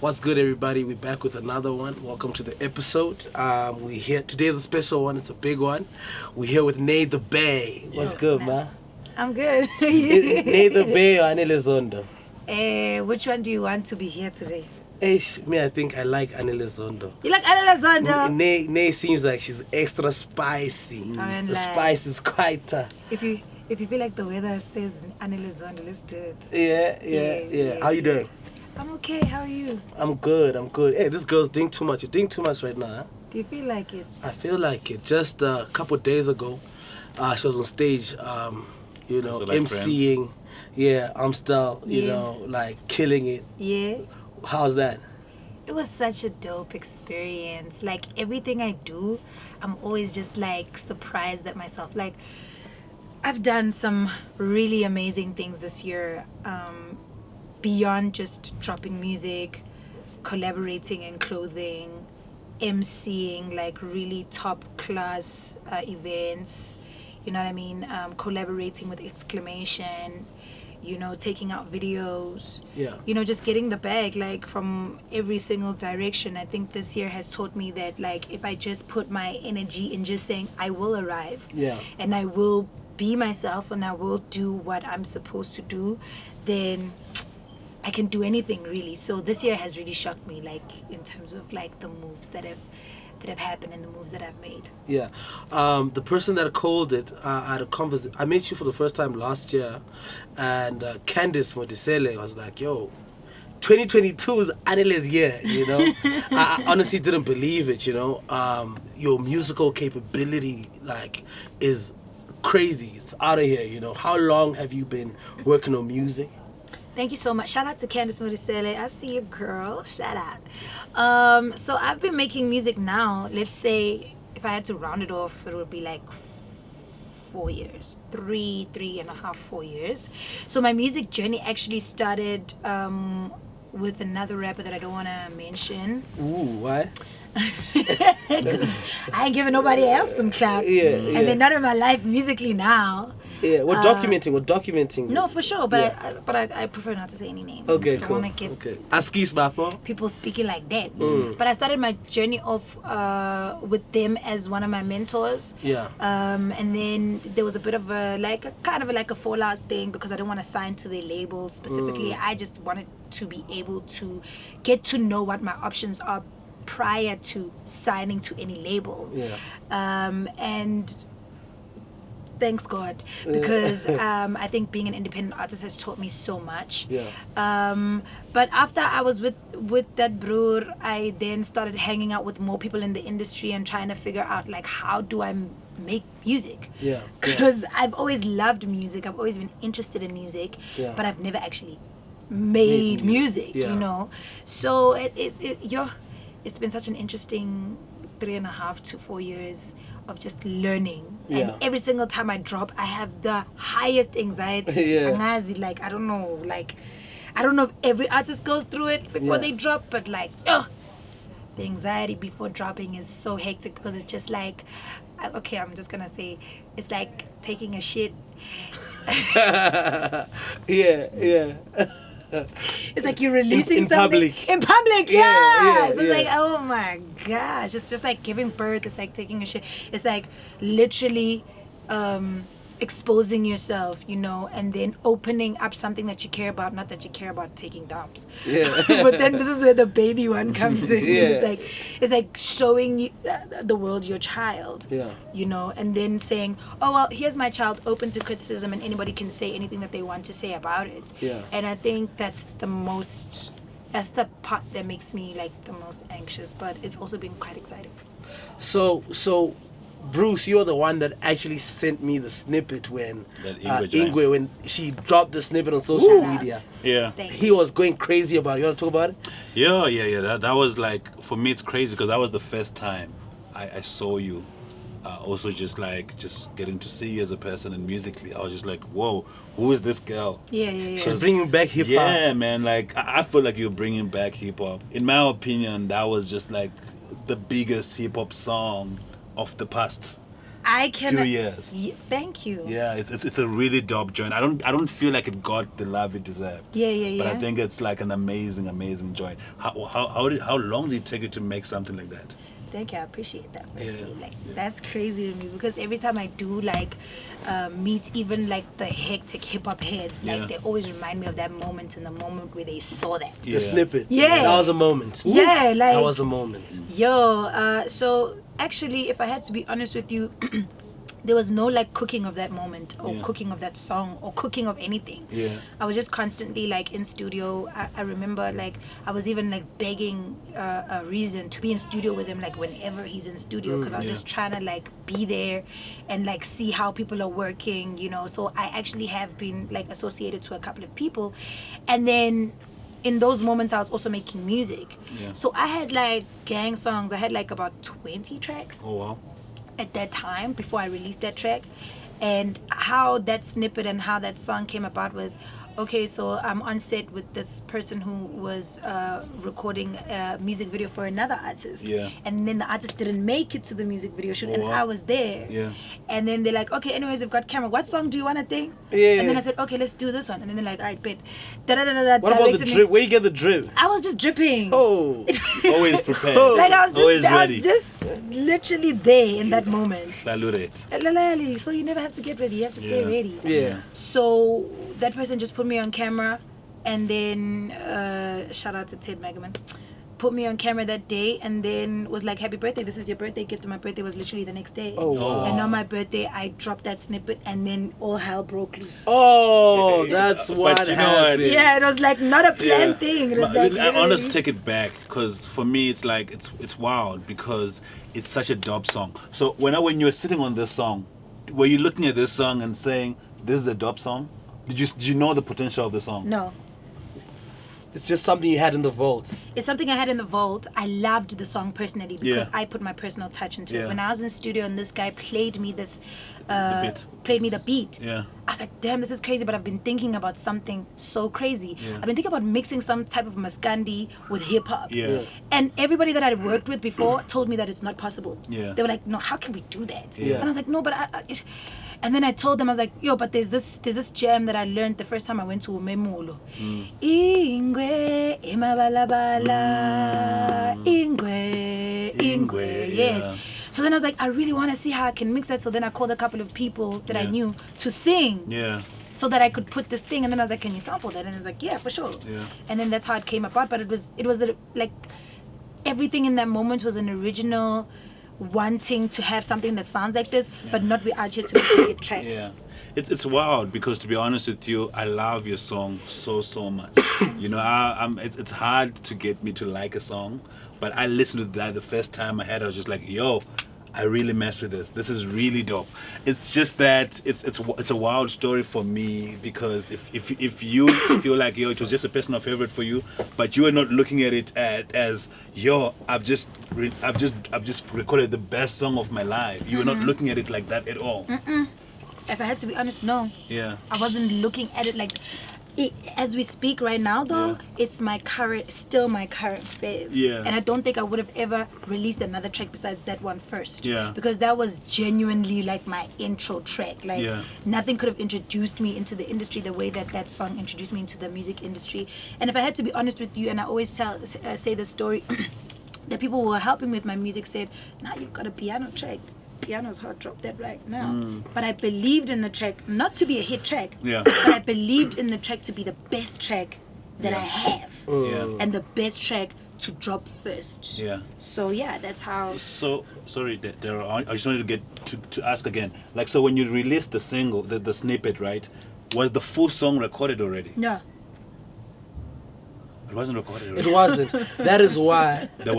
What's good, everybody? We're back with another one. Welcome to the episode. We're here. Today's a special one. It's a big one. We're here with Nadia Nakai. What's good, man? I'm good. Nadia Nakai or Anele Zondo? Which one do you want to be here today? Me, I think I like Anele Zondo. You like Anele Zondo? Nay seems like she's extra spicy. I mean, The like, spice is quite... If you feel like the weather says Anele Zondo, let's do it. Yeah. How you doing? I'm okay. How are you? I'm good. Hey, this girl's doing too much. You're doing too much right now, huh? Do you feel like it? I feel like it. Just a couple of days ago, she was on stage, emceeing. Yeah, I'm still, like killing it. Yeah. How's that? It was such a dope experience. Like, everything I do, I'm always just like surprised at myself. Like, I've done some really amazing things this year. Beyond just dropping music, collaborating in clothing, emceeing like really top class events, you know what I mean, collaborating with Blxckie, taking out videos, just getting the bag like from every single direction. I think this year has taught me that like if I just put my energy in just saying I will arrive, and I will be myself and I will do what I'm supposed to do, then I can do anything really. So this year has really shocked me, like in terms of like the moves that have happened and the moves that I've made. Yeah, the person that called it, I had a conversation. I met you for the first time last year, and Candice Modisele was like, "Yo, 2022 is Anele's year." I honestly didn't believe it. Your musical capability like is crazy. It's out of here. How long have you been working on music? Thank you so much. Shout out to Candice Modisele. I see you, girl. Shout out. So I've been making music now. Let's say if I had to round it off, it would be like 4 years. 3.5, 4 years. So my music journey actually started with another rapper that I don't want to mention. Ooh, why? I ain't giving nobody else some clout. And they're not in my life musically now. Yeah, we're documenting. No, for sure, but I prefer not to say any names. Okay, I cool. don't want to get Askis Bafo. people speaking like that. But I started my journey off with them as one of my mentors. Yeah. And then there was a bit of a fallout thing because I didn't want to sign to their label specifically. I just wanted to be able to get to know what my options are prior to signing to any label. And thanks God, because I think being an independent artist has taught me so much. But after I was with that broer, I then started hanging out with more people in the industry and trying to figure out like how do I make music. Because I've always loved music, I've always been interested in music, but I've never actually made music. So it's been such an interesting 3.5 to 4 years of just learning. And every single time I drop, I have the highest anxiety. Like I don't know if every artist goes through it before they drop, but like the anxiety before dropping is so hectic because it's just like, okay, I'm just gonna say it's like taking a shit. It's like you're releasing in something public. in public. So it's like, oh my gosh, it's just like giving birth. It's like taking a shit. It's like literally exposing yourself, and then opening up something that you care about. Not that you care about taking dumps, but then this is where the baby one comes in. It's like showing you, the world your child, and then saying, oh well, here's my child, open to criticism, and anybody can say anything that they want to say about it. And I think that's the part that makes me like the most anxious, but it's also been quite exciting. So Bruce, you're the one that actually sent me the snippet when Ingwe, when she dropped the snippet on social media. He was going crazy about it. You want to talk about it? Yeah. That was like, for me it's crazy because that was the first time I saw you. Also just getting to see you as a person and musically. I was just like, whoa, who is this girl? She's bringing back hip-hop. Yeah, man, like I feel like you're bringing back hip-hop. In my opinion, that was just like the biggest hip-hop song of the past. I can. few years. Thank you. Yeah, it's a really dope joint. I don't feel like it got the love it deserved. Yeah. But I think it's like an amazing joint. How long did it take you to make something like that? Thank you. I appreciate that. Mercy. Yeah. Like that's crazy to me because every time I do like meet even like the hectic hip hop heads, Yeah. like they always remind me of that moment in the moment where they saw that. Yeah. The snippet. Yeah. That was a moment. Yeah, like That was a moment. Yo, so actually, if I had to be honest with you, there was no like cooking of that moment or Yeah. cooking of that song or cooking of anything. Yeah. I was just constantly like in studio. I remember like I was even like begging a reason to be in studio with him like whenever he's in studio because I was yeah. just trying to like be there and like see how people are working, you know. So I actually have been like associated to a couple of people, and then in those moments I was also making music. Yeah. So I had like gang songs. I had like about 20 tracks Oh wow. at that time before I released that track. And how that snippet and how that song came about was, okay, so I'm on set with this person who was recording a music video for another artist. Yeah. And then the artist didn't make it to the music video shoot, Oh, and wow. I was there. Yeah. And then they're like, okay, anyways, we've got camera. What song do you want to think? Yeah. And then I said, okay, let's do this one. And then they're like, all right, bet. Da-da-da-da-da, What about the directed me. drip? Where you get the drip? I was just dripping. Oh. Always prepared. Like I was Always just, I ready. was just literally there in that moment. Salute. So you never have to get ready. You have to stay Yeah. ready. Yeah. So that person just put me on camera, and then shout out to Ted Magaman, put me on camera that day, and then was like, happy birthday, this is your birthday gift. And my birthday was literally the next day. Oh, wow. And on my birthday I dropped that snippet, and then all hell broke loose. Oh, that's what But you know what? happened. Yeah, it was like not a planned thing. It was like I want us to literally- take it back because for me it's like it's wild because it's such a dope song. So when you were sitting on this song, were you looking at this song and saying this is a dope song? Did you know the potential of the song? No. It's just something you had in the vault. It's something I had in the vault. I loved the song personally because Yeah. I put my personal touch into Yeah. it. When I was in studio and this guy played me this, beat. played me the beat. Yeah. I was like, damn, this is crazy, but I've been thinking about something so crazy. Yeah. I've been thinking about mixing some type of maskandi with hip hop. Yeah. And everybody that I'd worked with before told me that it's not possible. Yeah. They were like, no, how can we do that? Yeah. And I was like, no, but and then I told them, I was like, yo, but there's this jam that I learned the first time I went to Umemulo. Ingwe, imabalabala, Ingwe, yes. yeah. So then I was like, I really want to see how I can mix that. So then I called a couple of people that I Yeah. knew to sing Yeah. so that I could put this thing. And then I was like, can you sample that? And I was like, yeah, for sure. Yeah. And then that's how it came about. But it was like everything in that moment was an original wanting to have something that sounds like this, but not be out here to make a hit track. Yeah. It's wild because to be honest with you, I love your song so much. You know, it's hard to get me to like a song, but I listened to that the first time I had. I was just like, yo, I really messed with this. This is really dope. It's just that it's a wild story for me because if you feel like yo, it was just a personal favorite for you, but you are not looking at it as yo, I've just recorded the best song of my life. You are not looking at it like that at all. If I had to be honest, no. Yeah. I wasn't looking at it like as we speak right now though, it's still my current fave. Yeah. And I don't think I would have ever released another track besides that one first. Yeah. Because that was genuinely like my intro track. Like Yeah. nothing could have introduced me into the industry the way that song introduced me into the music industry. And if I had to be honest with you, and I always say the story, the people who were helping with my music said, now you've got a piano track. Piano's hard, drop that right now. But I believed in the track not to be a hit track, Yeah. but I believed in the track to be the best track that I have, Yeah. and the best track to drop first. Yeah. So yeah, that's how. So sorry, Daryl. I just wanted to get to ask again. Like, so when you released the single, the snippet, right? Was the full song recorded already? No. It wasn't recorded It already. wasn't. That is why. There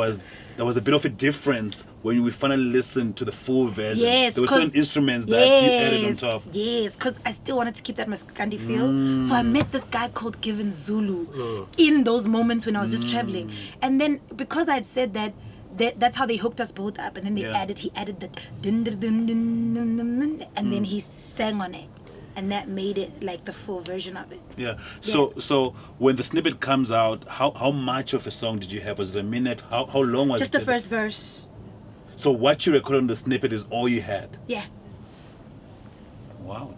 was a bit of a difference when we finally listened to the full version. Yes, there were 'cause- certain instruments that he added on top. Yes, because I still wanted to keep that Maskandi feel. So I met this guy called Given Zulu in those moments when I was just traveling. And then because I had said that's how they hooked us both up. And then he added the dun, dun, dun, dun, dun, dun, dun, and then he sang on it. And that made it like the full version of it. Yeah. So when the snippet comes out, how much of a song did you have? Was it a minute? How long was Just it? the first verse. So what you recorded on the snippet is all you had. Yeah. Wow.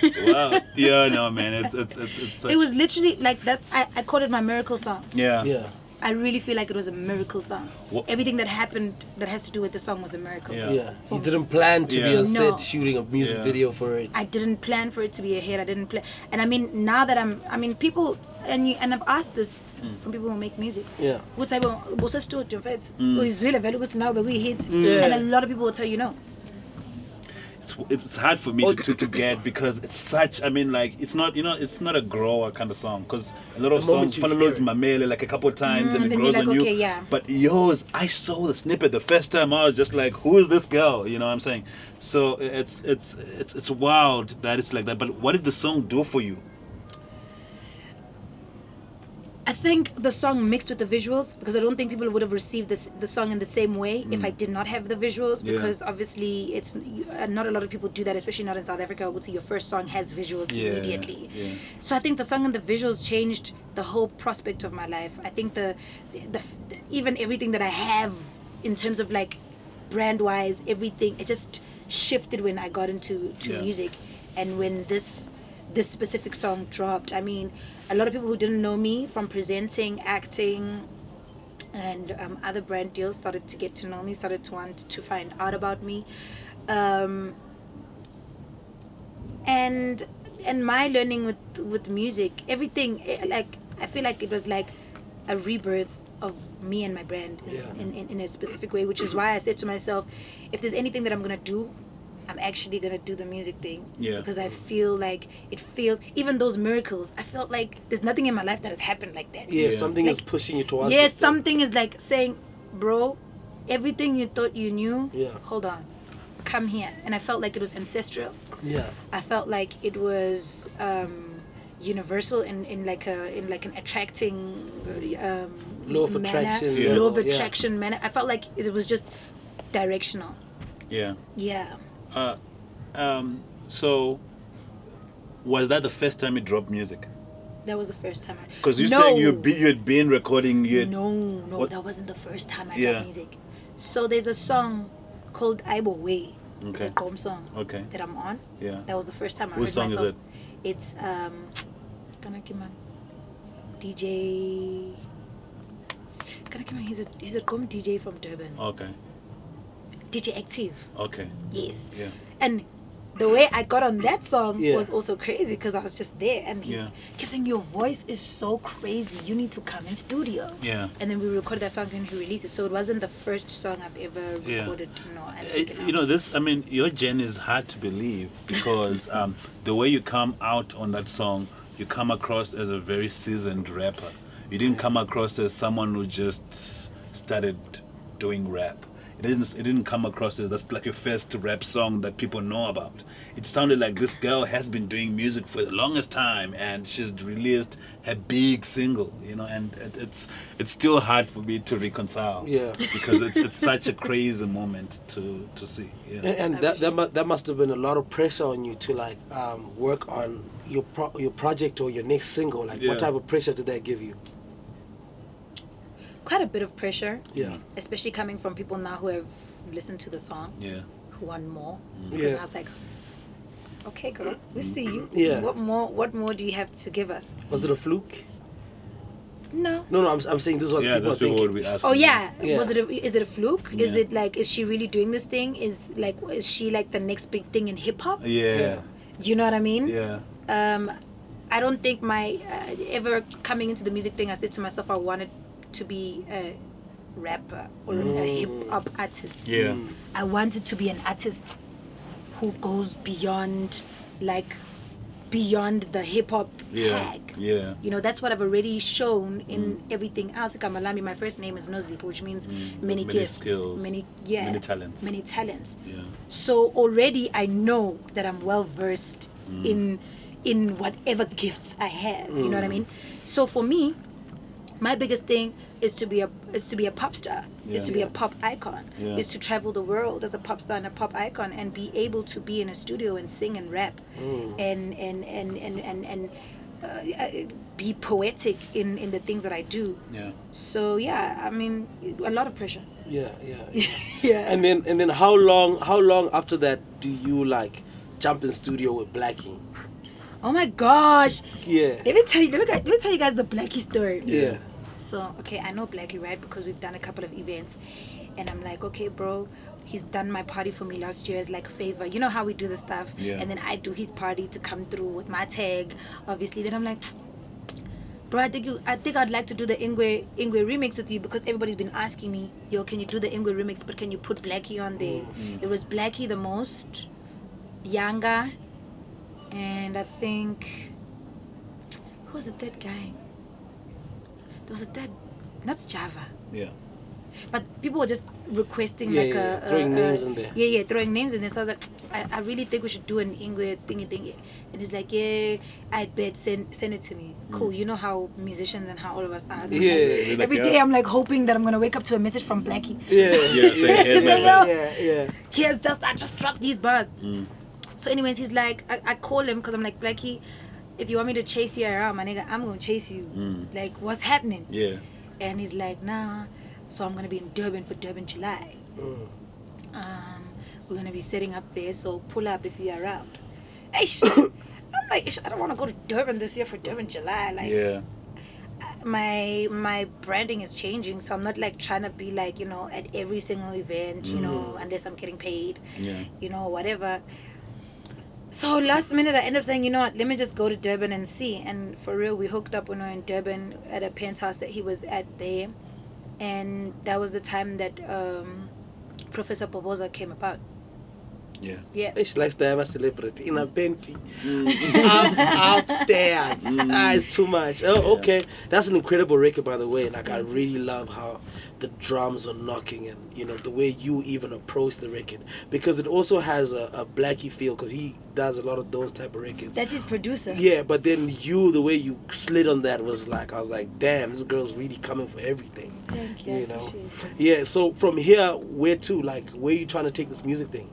Wow. Yeah, no, man. It's such. It was literally like that. I called it my miracle song. Yeah. Yeah. I really feel like it was a miracle song. Everything that happened that has to do with the song was a miracle. Yeah. Yeah. You didn't plan to be Yeah. on set No. shooting a music Yeah. video for it. I didn't plan for it to be a hit. I didn't plan. And I mean, now that people, and I've asked this from people who make music. Yeah. What's I what's a story to it? It's really valuable now, but we hit. Yeah. And a lot of people will tell you no. It's hard for me to get because it's such. I mean, like it's not it's not a grower kind of song because a lot of The moment songs you follow hear those it. mamele like a couple of times and it then grows you're like, on you. okay, yeah. But yours, I saw the snippet the first time. I was just like, who is this girl? You know what I'm saying? So it's wild that it's like that. But what did the song do for you? I think the song mixed with the visuals, because I don't think people would have received the song in the same way if I did not have the visuals, Yeah. because obviously it's not a lot of people do that, especially not in South Africa. I would say your first song has visuals immediately. Yeah. So I think the song and the visuals changed the whole prospect of my life. I think the even everything that I have in terms of like brand wise, everything, it just shifted when I got into Yeah. music. And when this specific song dropped, I mean, a lot of people who didn't know me from presenting, acting, and other brand deals started to get to know me, started to want to find out about me. And my learning with music, everything, like I feel like it was like a rebirth of me and my brand in a specific way, which is why I said to myself, if there's anything that I'm gonna do, I'm actually gonna do the music thing. Yeah. Because I feel like it feels, even those miracles, I felt like there's nothing in my life that has happened like that. Yeah, something is Like, pushing you towards Yes, this thing. something is like saying, bro, everything you thought you knew, Yeah. hold on, come here. And I felt like it was ancestral. Yeah. I felt like it was universal in like an attracting Law of manner, attraction. Yeah. law of Yeah. attraction manner. I felt like it was just directional. Yeah. Yeah. So was that the first time you dropped music? That was the first time. Because you saying you had been recording. No, What? that wasn't the first time I Yeah. got music. So there's a song called Aibo Way. It's Okay. a Gqom song Okay. that I'm on. Yeah. That was the first time I Whose heard song is myself. it? It's Kanakiman. DJ Kanakiman, he's a Gqom DJ from Durban. Okay. DJ Active. Okay. Yes. Yeah. And the way I got on that song Yeah. was also crazy because I was just there and he Yeah. kept saying, your voice is so crazy, you need to come in studio. Yeah. And then we recorded that song and he released it. So it wasn't the first song I've ever Yeah. recorded. No, and taken You know, out. this, I mean, your journey is hard to believe because the way you come out on that song, you come across as a very seasoned rapper. You didn't come across as someone who just started doing rap. It didn't come across as that's like your first rap song that people know about. It sounded like this girl has been doing music for the longest time and she's released her big single, you know, and it's still hard for me to reconcile. Yeah. Because it's such a crazy moment to see. Yeah. And that must have been a lot of pressure on you to like work on your project or your next single. Like, Yeah. what type of pressure did that give you? Quite a bit of pressure. Yeah. Especially coming from people now who have listened to the song, Yeah. who want more. Because Yeah. I was like, okay, girl, we see you. Yeah. What more do you have to give us? Was it a fluke? No. No, I'm saying this is what Yeah, people are that's people thinking. would be asking. Oh yeah. Yeah. Is it a fluke? Is Yeah. it like, is she really doing this thing? Is she like the next big thing in hip hop? Yeah. You know what I mean? Yeah. I don't think my ever coming into the music thing, I said to myself I wanted to be a rapper or a hip hop artist. Yeah. I wanted to be an artist who goes beyond the hip hop Yeah. tag. Yeah. You know, that's what I've already shown in everything else. Kamalami, my first name is Nozip, which means many gifts, skills, many talents. Many talents. Yeah. So already I know that I'm well versed in whatever gifts I have. You know what I mean? So for me, my biggest thing is to be a pop star, is to be a pop icon, Yeah. is to travel the world as a pop star and a pop icon and be able to be in a studio and sing and rap and be poetic in the things that I do. Yeah. So yeah, I mean, a lot of pressure. Yeah. Yeah. And then how long after that do you like jump in studio with Blxckie? Oh my gosh. Yeah. Let me tell you guys the Blxckie story. Yeah. So, okay, I know Blxckie, right? Because we've done a couple of events. And I'm like, okay, bro, he's done my party for me last year as like a favor. You know how we do the stuff? Yeah. And then I do his party to come through with my tag, obviously. Then I'm like, bro, I think I'd like to do the Ingwe remix with you because everybody's been asking me, yo, can you do the Ingwe remix, but can you put Blxckie on there? It was Blxckie the most, Yanga, and I think, who was the third guy? There was a third, not Java. Yeah. But people were just requesting throwing names in there. Yeah, throwing names in there. So I was like, I really think we should do an Ingwe thingy. And he's like, yeah, I'd bet, send it to me. Cool, you know how musicians and how all of us are. Yeah. Like, every day I'm like hoping that I'm going to wake up to a message from Blxckie. Yeah. Say, here's my verse. Yeah. I just struck these bars. So anyways, he's like, I call him because I'm like, Blxckie, if you want me to chase you around, my nigga, I'm going to chase you. Like, what's happening? Yeah. And he's like, nah. So I'm going to be in Durban for Durban July. We're going to be setting up there, so pull up if you're around. I'm like, I don't want to go to Durban this year for Durban July. Like, Yeah. my branding is changing, so I'm not like trying to be like, you know, at every single event, you know, unless I'm getting paid, you know, whatever. So last minute I end up saying, you know what, let me just go to Durban and see. And for real, we hooked up when we were in Durban at a penthouse that he was at there. And that was the time that Professor Boboza came about. Yeah. She likes to have a celebrity in a panty. Upstairs. It's too much. Oh, okay. That's an incredible record, by the way. Like, I really love how the drums are knocking and, you know, the way you even approach the record. Because it also has a Blxckie feel, because he does a lot of those type of records. That's his producer. Yeah, but then the way you slid on that was like, I was like, damn, this girl's really coming for everything. Thank you. You know? Yeah, so from here, where to? Like, where are you trying to take this music thing?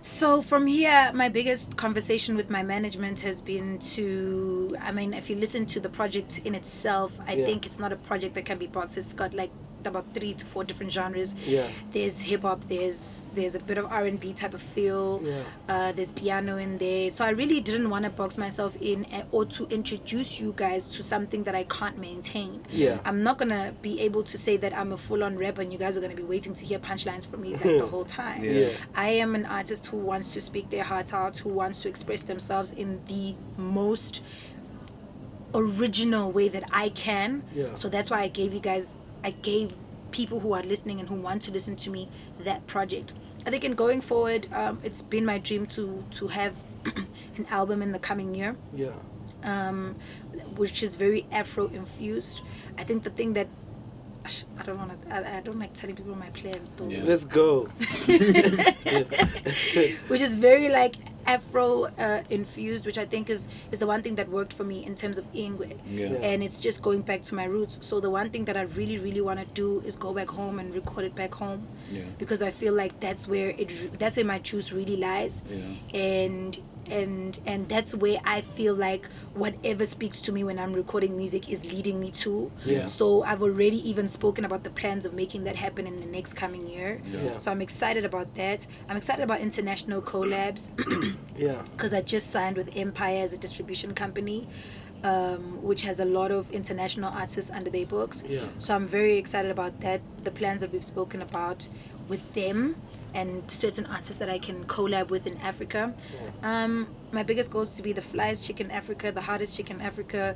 So from here, my biggest conversation with my management has been to, I mean, if you listen to the project in itself, I think it's not a project that can be boxed. It's got like about 3 to 4 different genres. Yeah. There's hip hop, there's a bit of R&B type of feel. Yeah. There's piano in there. So I really didn't want to box myself in or to introduce you guys to something that I can't maintain. Yeah. I'm not gonna be able to say that I'm a full-on rapper and you guys are gonna be waiting to hear punchlines from me like the whole time. Yeah. I am an artist who wants to speak their heart out, who wants to express themselves in the most original way that I can. Yeah. So that's why I gave people who are listening and who want to listen to me that project. I think in going forward, it's been my dream to have an album in the coming year. Yeah. Which is very Afro infused. I think the thing that I don't like telling people my plans though. Yeah. Let's go. Which is very like Afro infused, which I think is the one thing that worked for me in terms of Ingwe. Yeah. And it's just going back to my roots. So the one thing that I really, really want to do is go back home and record it back home. Yeah. Because I feel like that's where my juice really lies. Yeah. And that's where I feel like whatever speaks to me when I'm recording music is leading me to. Yeah. So I've already even spoken about the plans of making that happen in the next coming year. Yeah. So I'm excited about that. I'm excited about international collabs. Yeah. Because I just signed with Empire as a distribution company, which has a lot of international artists under their books. Yeah. So I'm very excited about that. The plans that we've spoken about with them and certain artists that I can collab with in Africa. My biggest goal is to be the flyest chick in Africa, the hardest chick in Africa,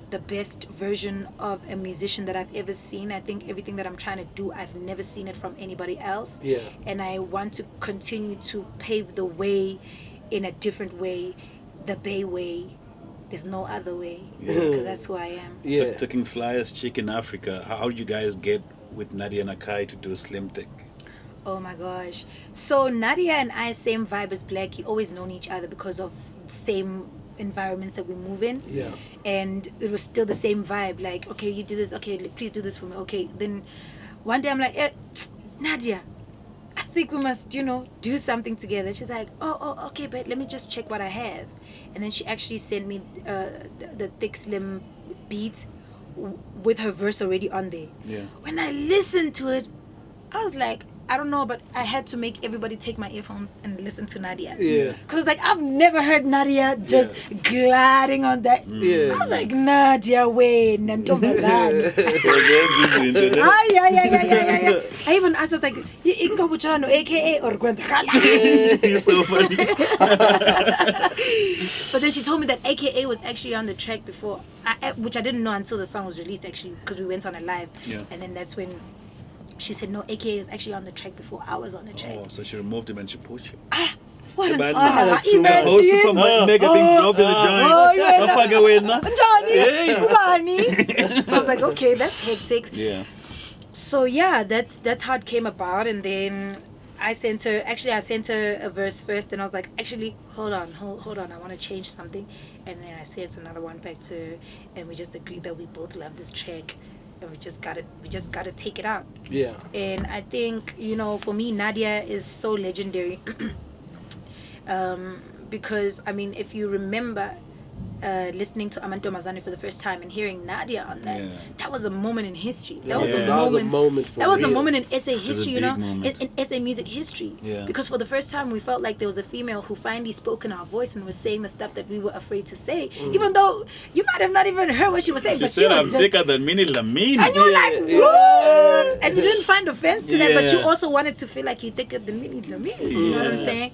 the best version of a musician that I've ever seen. I think everything that I'm trying to do, I've never seen it from anybody else. Yeah. And I want to continue to pave the way in a different way, the Bay way. There's no other way, because that's who I am. Yeah. Taking flyers chick in Africa. How did you guys get with Nadia Nakai to do Slim Thick? Oh my gosh. So Nadia and I, same vibe as Blxckie, always known each other because of same environments that we move in. Yeah. And it was still the same vibe. Like, okay, you do this. Okay, please do this for me. Okay. Then one day I'm like, Nadia, I think we must, do something together. She's like, oh, okay, but let me just check what I have. And then she actually sent me the Thick Slim beat with her verse already on there. Yeah. When I listened to it, I was like, I don't know, but I had to make everybody take my earphones and listen to Nadia. Yeah. Because like I've never heard Nadia just gliding on that. Yeah. I was like, Nadia, wait, Nantombazane. Yeah. I even asked us like, Ingo Buchano, aka or Gwentakala. You're so funny. But then she told me that AKA was actually on the track before, which I didn't know until the song was released actually, because we went on a live. Yeah. And then that's when she said, no, AKA was actually on the track before I was on the track. Oh, so she removed him and she put you. What an Man, honor. that's too much. Oh, super mega thing dropped in the joint. Don't fucking win, nah. I was like, okay, that's hectic. Yeah. So yeah, that's how it came about. And then I sent her a verse first, and I was like, actually, hold on, I want to change something. And then I sent another one back to her, and we just agreed that we both love this track, and we just gotta take it out. Yeah. And I think, for me, Nadia is so legendary. Because I mean, if you remember listening to Amantombazane for the first time and hearing Nadia on that, that was a moment in history. That was a moment for me. a moment in SA history, in SA music history. Yeah. Because for the first time we felt like there was a female who finally spoke in our voice and was saying the stuff that we were afraid to say, even though you might have not even heard what she was saying. She but said, she was I'm just, thicker than Minnie Lamine. and you were like, what? And you didn't find offense to that, but you Yeah. also wanted to feel like you're thicker than Minnie Lamine. You know what I'm saying?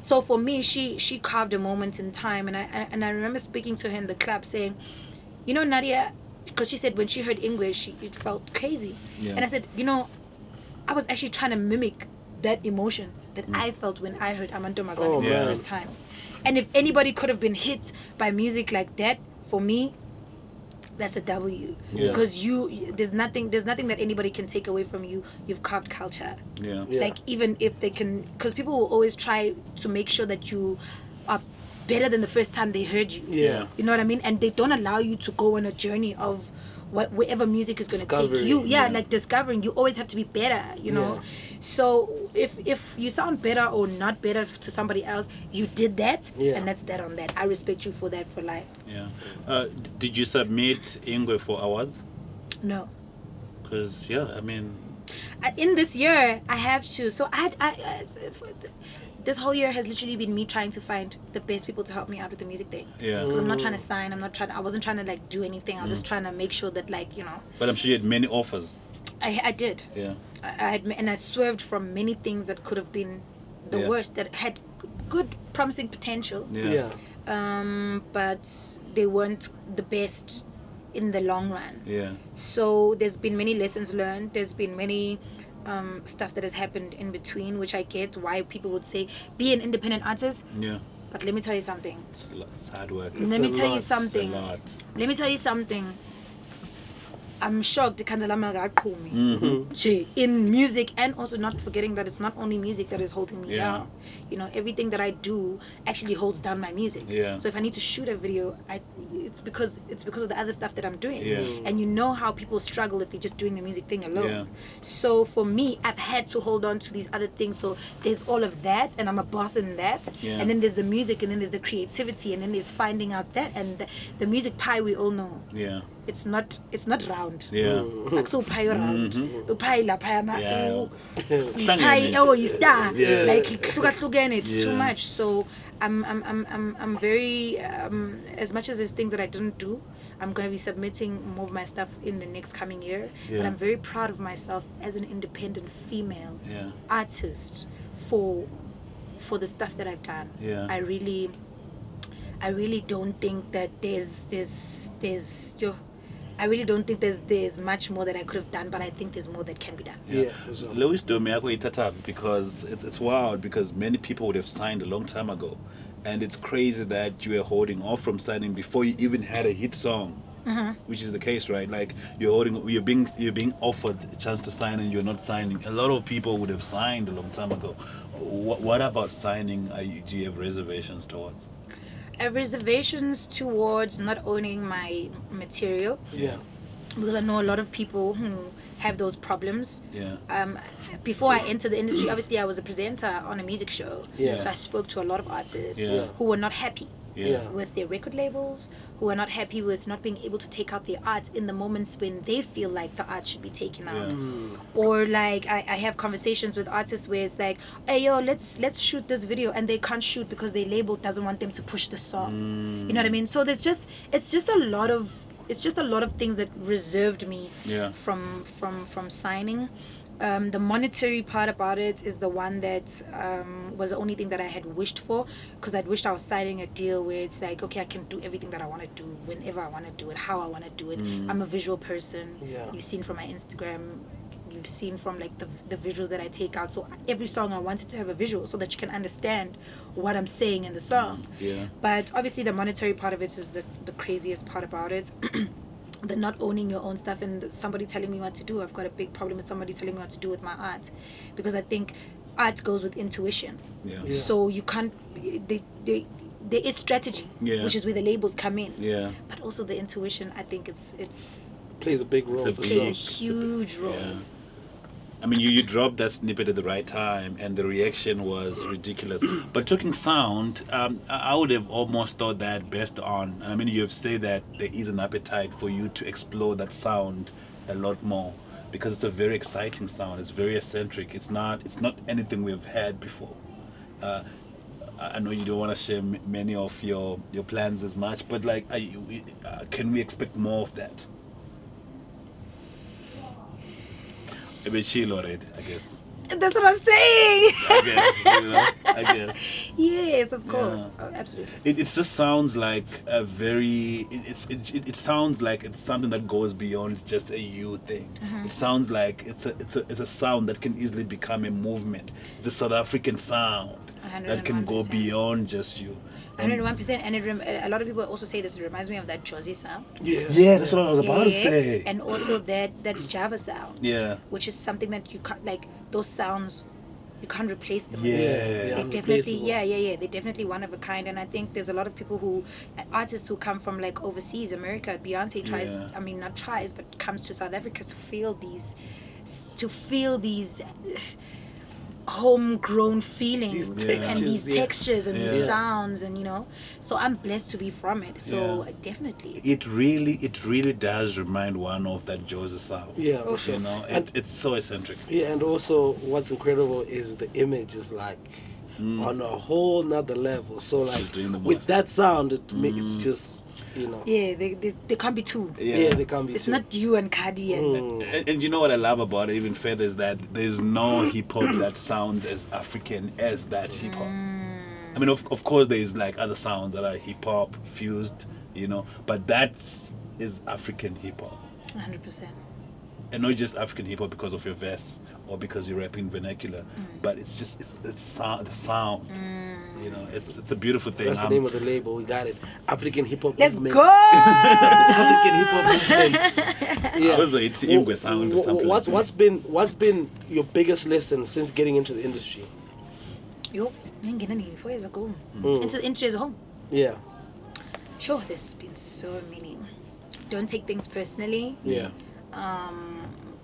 So for me, she carved a moment in time, and I remember speaking to her in the club saying, Nadia, because she said when she heard Ingwe, it felt crazy. Yeah. And I said, I was actually trying to mimic that emotion that I felt when I heard Amantombazane for the man. first time. And if anybody could have been hit by music like that, for me, that's a W. Yeah. Because there's nothing that anybody can take away from you. You've carved culture. Yeah. Like, even if they can, because people will always try to make sure that you are better than the first time they heard you. Yeah. You know what I mean? And they don't allow you to go on a journey of wherever music is going to take Discovery, you. yeah. Like discovering. You always have to be better, Yeah. So if you sound better or not better to somebody else, you did that, Yeah. and that's that on that. I respect you for that for life. Yeah. Did you submit Ingwe for awards? No. Because, I mean... In this year, I have to. So this whole year has literally been me trying to find the best people to help me out with the music thing. Yeah. Because I'm not trying to sign. I wasn't trying to like do anything. I was just trying to make sure that But I'm sure you had many offers. I did. Yeah. I swerved from many things that could have been the Yeah. worst, that had good promising potential. Yeah. But they weren't the best in the long run. Yeah. So there's been many lessons learned. There's been many stuff that has happened in between, which I get why people would say be an independent artist. Yeah. But let me tell you something. It's hard work. Let me tell you It's a something. lot. Let me tell you something. I'm shocked in music, and also not forgetting that it's not only music that is holding me down. Everything that I do actually holds down my music. Yeah. So if I need to shoot a video, it's because of the other stuff that I'm doing. Yeah. And you know how people struggle if they're just doing the music thing alone. Yeah. So for me, I've had to hold on to these other things. So there's all of that, and I'm a boss in that. Yeah. And then there's the music, and then there's the creativity, and then there's finding out that, and the music pie we all know. Yeah. It's not round. Yeah. Like so pie round. The pie la pie na. Yeah. Pie is star. Yeah. Like again, it's Yeah. too much. So I'm very as much as there's things that I didn't do, I'm gonna be submitting more of my stuff in the next coming year. Yeah. But I'm very proud of myself as an independent female Yeah. artist for the stuff that I've done. Yeah. I really don't think that there's I really don't think there's much more that I could have done, but I think there's more that can be done. Yeah, for sure. Louis Domiako Itata, because it's wild, because many people would have signed a long time ago, and it's crazy that you were holding off from signing before you even had a hit song, which is the case, right? Like you're being offered a chance to sign and you're not signing. A lot of people would have signed a long time ago. What about signing? Do you have reservations towards? I have reservations towards not owning my material. Yeah. because I know a lot of people who have those problems. Yeah. Before I entered the industry, obviously I was a presenter on a music show. Yeah. So I spoke to a lot of artists Yeah. who were not happy Yeah. with their record labels, who are not happy with not being able to take out their art in the moments when they feel like the art should be taken out. Or like I have conversations with artists where it's like, hey yo, let's shoot this video, and they can't shoot because their label doesn't want them to push the song. You know what I mean? So it's just a lot of things that reserved me Yeah. from signing. The monetary part about it is the one that was the only thing that I had wished for, because I'd wished I was signing a deal where it's like, okay, I can do everything that I want to do whenever I want to do it, how I want to do it. I'm a visual person. Yeah. You've seen from my Instagram, you've seen from like the visuals that I take out. So every song I wanted to have a visual so that you can understand what I'm saying in the song. Yeah. But obviously the monetary part of it is the craziest part about it. The not owning your own stuff and somebody telling me what to do. I've got a big problem with somebody telling me what to do with my art, because I think art goes with intuition. Yeah. Yeah. So you can't. There is strategy, Yeah. which is where the labels come in. Yeah. But also the intuition, I think it's Plays a big role It's a for big- plays sure. a huge role. Yeah. I mean, you dropped that snippet at the right time, and the reaction was ridiculous. But talking sound, I would have almost thought that based on, I mean, you have said that there is an appetite for you to explore that sound a lot more, because it's a very exciting sound. It's very eccentric. It's not anything we've had before. I know you don't want to share many of your plans as much, but like, can we expect more of that? A bit chill already, I guess. That's what I'm saying. I guess. Yes, of course. Yeah. Oh, absolutely. It just sounds like a very. It sounds like it's something that goes beyond just a you thing. It sounds like it's a sound that can easily become a movement. It's a South African sound that can go 101%. beyond just you. 101%. And a lot of people also say this reminds me of that Josie sound. Yeah, that's what I was about to Yeah. say. And also that's Java sound. Yeah. Which is something that you can't, like, those sounds, you can't replace them. Yeah. They're definitely, Unreplaceable. yeah. They're definitely one of a kind. And I think there's a lot of people artists who come from like overseas, America. Beyonce tries, Yeah. I mean, not tries, but comes to South Africa to feel these homegrown feelings These and these textures, yeah. textures and these Yeah. sounds, and so I'm blessed to be from it. So Yeah. definitely. It really does remind one of that Joseph sound. Yeah, for Oh. sure. You know, And it's so eccentric. yeah, and also what's incredible is the image is like on a whole nother level. So like She's doing the with most. that sound, it makes it's just Yeah, they can't be two. yeah, they can't be. It's too. not you and Cardi and And you know what I love about it even further is that there's no hip hop that sounds as African as that hip hop. I mean, of course, there's like other sounds that are hip hop fused, but that is African hip hop. 100%. And not just African hip hop because of your verse or because you're rapping vernacular, but it's just the sound. It's a beautiful thing. That's the name of the label. We got it. African hip hop Let's movement. go. African hip hop movement. Yeah. Also, it's Ingwe sound or something. What's been your biggest lesson since getting into the industry? Yo, 4 years ago. Into the industry as a whole. Yeah. Sure, there's been so many. Don't take things personally. Yeah.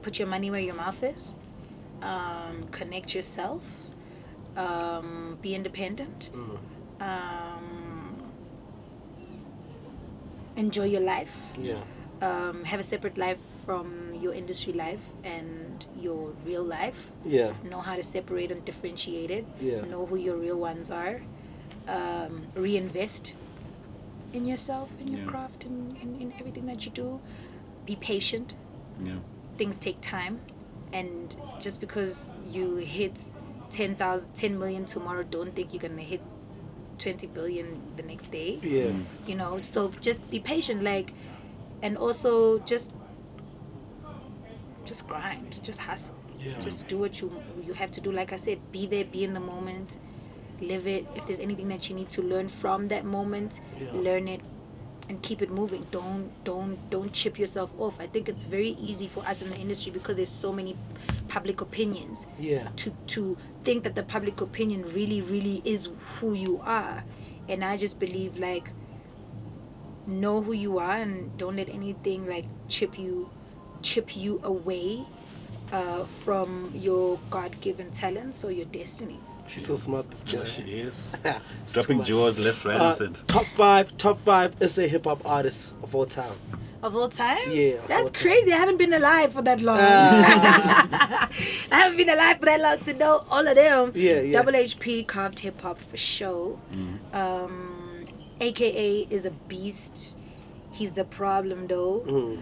Put your money where your mouth is. Connect yourself. Be independent. Enjoy your life. Yeah. Have a separate life from your industry life and your real life. Yeah. Know how to separate and differentiate it. Yeah. Know who your real ones are. Reinvest in yourself, in your Yeah. craft, in everything that you do. Be patient. Yeah. Things take time, and just because you hit 10 million tomorrow, don't think you're gonna hit 20 billion the next day. Yeah. So just be patient, and also just grind, just hustle. Yeah. Just do what you have to do. Like I said, be there, be in the moment, live it. If there's anything that you need to learn from that moment, learn it and keep it moving. Don't chip yourself off. I think it's very easy for us in the industry because there's so many public opinions. Yeah. To think that the public opinion really is who you are. And I just believe know who you are and don't let anything chip you chip you away from your God-given talents or your destiny. She's so smart. Yeah, she is. It's Dropping too much. jewels left, right, and center. Top five SA hip hop artists of all time. Of all time? Yeah, of all That's time. crazy. I haven't been alive for that long. I haven't been alive for that long to know all of them. Yeah, yeah. Double HP carved hip hop for show. AKA is a beast. He's the problem though.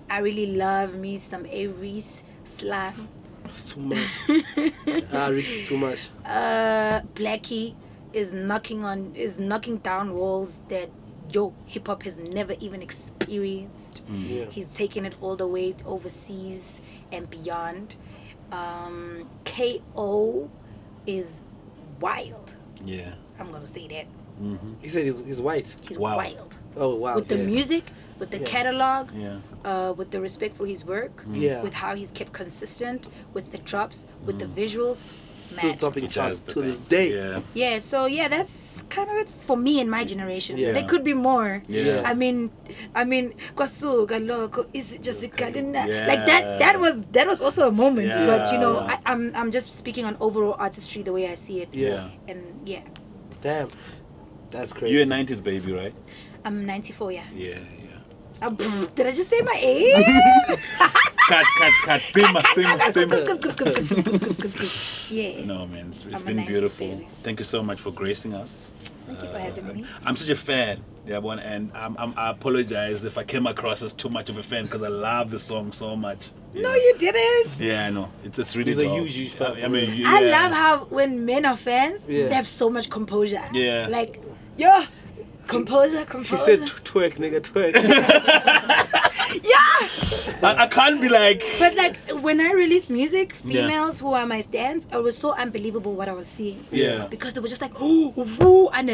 I really love me some Aries slang. It's too much. Reese is too much. Blxckie is knocking down walls that hip hop has never even experienced. Yeah. He's taking it all the way overseas and beyond. KO is wild. Yeah. I'm gonna say that. He said he's white. He's Wow. wild. Oh wow. With the music, with the catalog, Yeah. with the respect for his work, Yeah. with how he's kept consistent, with the drops, with the visuals. Still mad. topping Which charts has the to this things. day. Yeah. Yeah, so yeah, that's kind of it for me in my generation. Yeah. There could be more. Yeah. I mean, kwasuka loko, is it just Okay. like that was also a moment. Yeah. But you know, I'm just speaking on overall artistry the way I see it. Yeah. And yeah, Damn. That's crazy. You're a 90s baby, right? I'm 94. Yeah. Yeah, yeah. Did I just say my age? Cut. Thema. Yeah. No, man, it's I'm a been 90s beautiful. baby. Thank you so much for gracing us. Thank you for having me. I'm such a fan, and I apologize if I came across as too much of a fan because I love the song so much. No, you didn't. Yeah, I know. It's really He's a dope. huge fan. I mean, I yeah. love how when men are fans, Yeah. they have so much composure. Yeah. Like, yo, composure. She said twerk, nigga, twerk. Yeah. I can't be like. But like when I released music, Yeah. females who are my stans, it was so unbelievable what I was seeing. Yeah. Because they were just like, ooh, and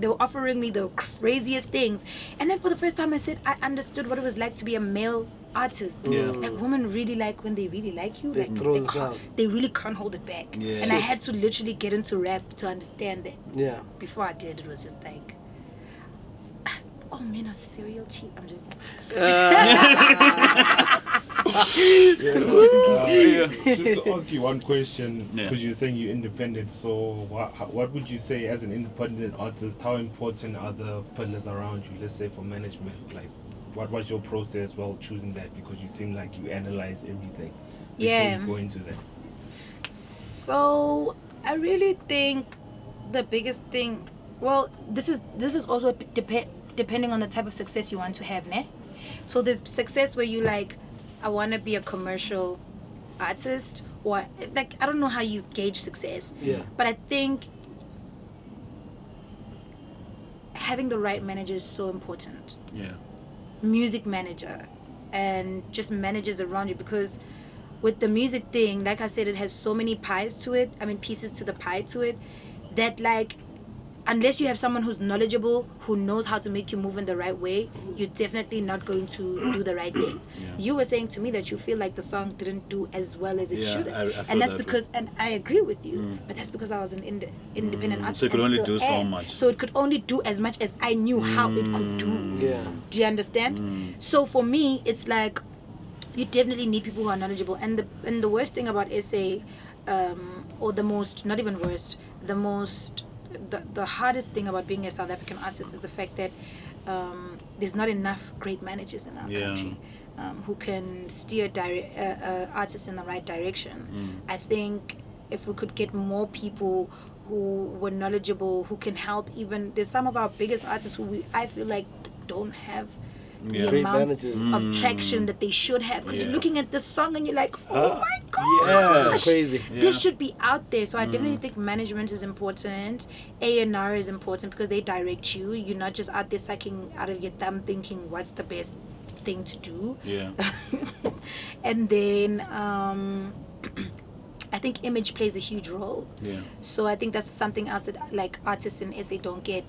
they were offering me the craziest things. And then for the first time I said I understood what it was like to be a male artist. Yeah. Like women really like when they really like you, They like throw they, themselves. they really can't hold it back. Yeah. And I had to literally get into rap to understand that. Yeah. Before I did, it was just like, oh, men are serial cheat. I'm just Just to ask you one question, Yeah. because you're saying you're independent. So, what would you say as an independent artist? How important are the pillars around you? Let's say for management, like, what was your process while choosing that? Because you seem like you analyze everything before Yeah. you go into that. So I really think the biggest thing, well, this is also depending on the type of success you want to have, ne? So there's success where you like, I want to be a commercial artist, or like I don't know how you gauge success. Yeah. But I think having the right manager is so important. Yeah. Music manager and just managers around you, because with the music thing, like I said, it has so many pies to it, pieces to the pie to it, that like unless you have someone who's knowledgeable, who knows how to make you move in the right way, you're definitely not going to do the right thing. Yeah. You were saying to me that you feel like the song didn't do as well as it Yeah, should I have, feel and that's that way. because, and I agree with you, but that's because I was an independent artist. So it could and only still do so am. much. So it could only do as much as I knew how it could do. Yeah. Do you understand? So for me, it's like you definitely need people who are knowledgeable. And the worst thing about SA, or the most, not even worst, the hardest thing about being a South African artist is the fact that there's not enough great managers in our country who can steer artists in the right direction. I think if we could get more people who were knowledgeable, who can help, even there's some of our biggest artists who I feel like don't have the Great amount managers. of traction that they should have, because Yeah. you're looking at this song and you're like, oh my Yeah. gosh, This is crazy. this should be out there. So I definitely think management is important. A&R is important because they direct you. You're not just out there sucking out of your thumb thinking what's the best thing to do. Yeah. And then I think image plays a huge role. Yeah. So I think that's something else that like artists in SA don't get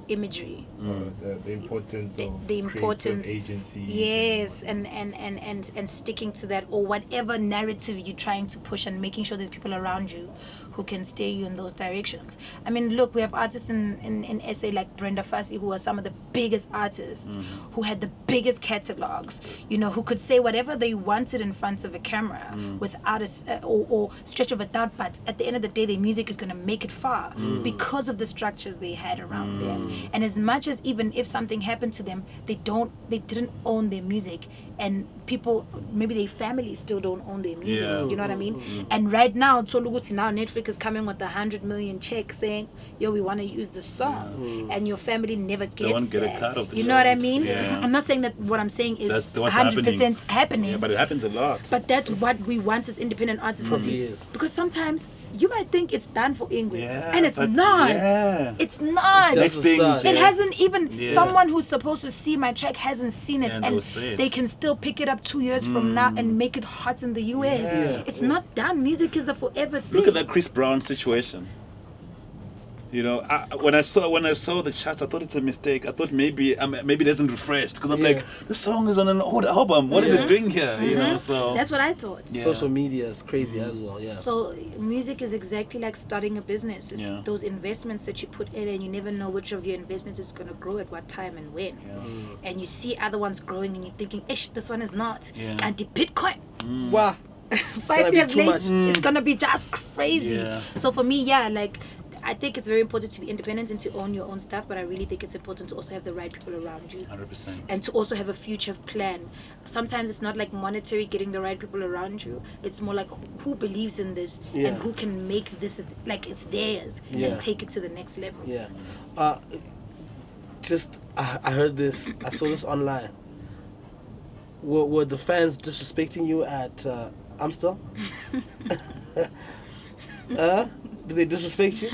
imagery. The importance of The importance, creative agencies. yes, and sticking to that, or whatever narrative you're trying to push, and making sure there's people around you who can steer you in those directions. I mean, look, we have artists in SA like Brenda Fassie, who are some of the biggest artists, who had the biggest catalogs, you know, who could say whatever they wanted in front of a camera without or stretch of a doubt, but at the end of the day, their music is going to make it far because of the structures they had around them. And as much as even if something happened to them, they didn't own their music, and people, maybe their families still don't own their music. Yeah. You know what I mean? And right now, now Netflix is coming with a 100 million check saying, yo, we want to use the song, and your family never gets won't get a that. cut of the You know what I songs. mean? Yeah. I'm not saying that what I'm saying is That's what's 100% happening. Yeah, but it happens a lot. But that's what we want as independent artists. Probably is. Because sometimes you might think it's done for Ingwe, Yeah, and it's but- not. yeah. It's not. It's Next just a thing, start. It Jay. hasn't even, Yeah. someone who's supposed to see my track hasn't seen it, Yeah, and they'll say it. they can still pick it up 2 years from now and make it hot in the US. Yeah. It's not done. Music is a forever thing. Look at that Chris Brown situation. You know, when I saw the charts, I thought it's a mistake. I thought maybe it isn't refreshed, because I'm Yeah. like, the song is on an old album. What is it doing here? You know, so That's what I thought. Yeah. Social media is crazy as well. Yeah. So music is exactly like starting a business. It's Yeah. those investments that you put in, and you never know which of your investments is going to grow at what time and when. And you see other ones growing, and you're thinking, ish, this one is not. Yeah. And the Bitcoin, Wow. 5 years too later, much. it's going to be just crazy. Yeah. So for me, yeah, like, I think it's very important to be independent and to own your own stuff, but I really think it's important to also have the right people around you. 100%. And to also have a future plan. Sometimes it's not like monetary, getting the right people around you. It's more like who believes in this Yeah. and who can make this like it's theirs Yeah. and take it to the next level. Yeah. I heard this. I saw this online. Were the fans disrespecting you at Amstel? Did they disrespect you?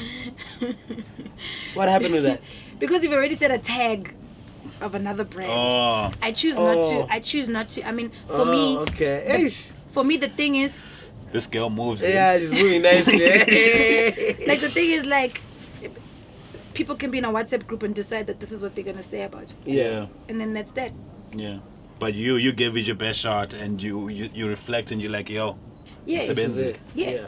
What happened with that? Because you've already said a tag of another brand. Oh, I choose not Oh. to. I choose not to. I mean, for me, Okay. Eish. for me, the thing is, this girl moves. Yeah, she's moving nicely. like, the thing is, like, people can be in a WhatsApp group and decide that this is what they're gonna say about you, Yeah. and then that's that. Yeah. But you gave it your best shot, and you reflect, and you're like, yo, Yeah, It's a This is Benzi. it. Yeah.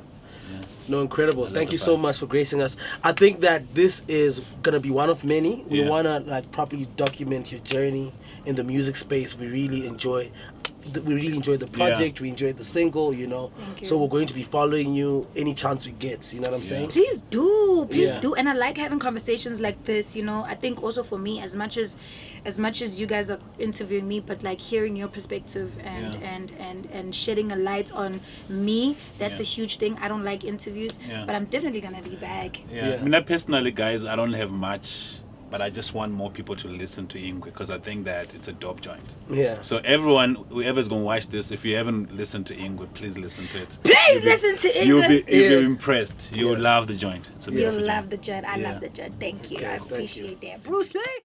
No, incredible. love Thank the you so vibe. much for gracing us. I think that this is gonna be one of many. We Yeah. wanna like properly document your journey in the music space. We really enjoy the project. We enjoyed the single, you know. Thank you. So we're going to be following you any chance we get. You know what I'm saying? Please do, Yeah. and I like having conversations like this. You know, I think also for me, as much as you guys are interviewing me, but like hearing your perspective and Yeah. and shedding a light on me, that's Yeah. a huge thing. I don't like interviews, Yeah. but I'm definitely gonna be back. Yeah. Yeah. I mean, I personally, guys, I don't have much, but I just want more people to listen to Ingwe, because I think that it's a dope joint. Yeah. So everyone, whoever's gonna watch this, if you haven't listened to Ingwe, please listen to it. Please listen to Ingwe. You'll be Yeah. impressed. You'll love the joint. It's a You'll beautiful love joint. the joint. I Yeah. love the joint. Thank you. Okay, I thank you. appreciate that. Bruce Lee.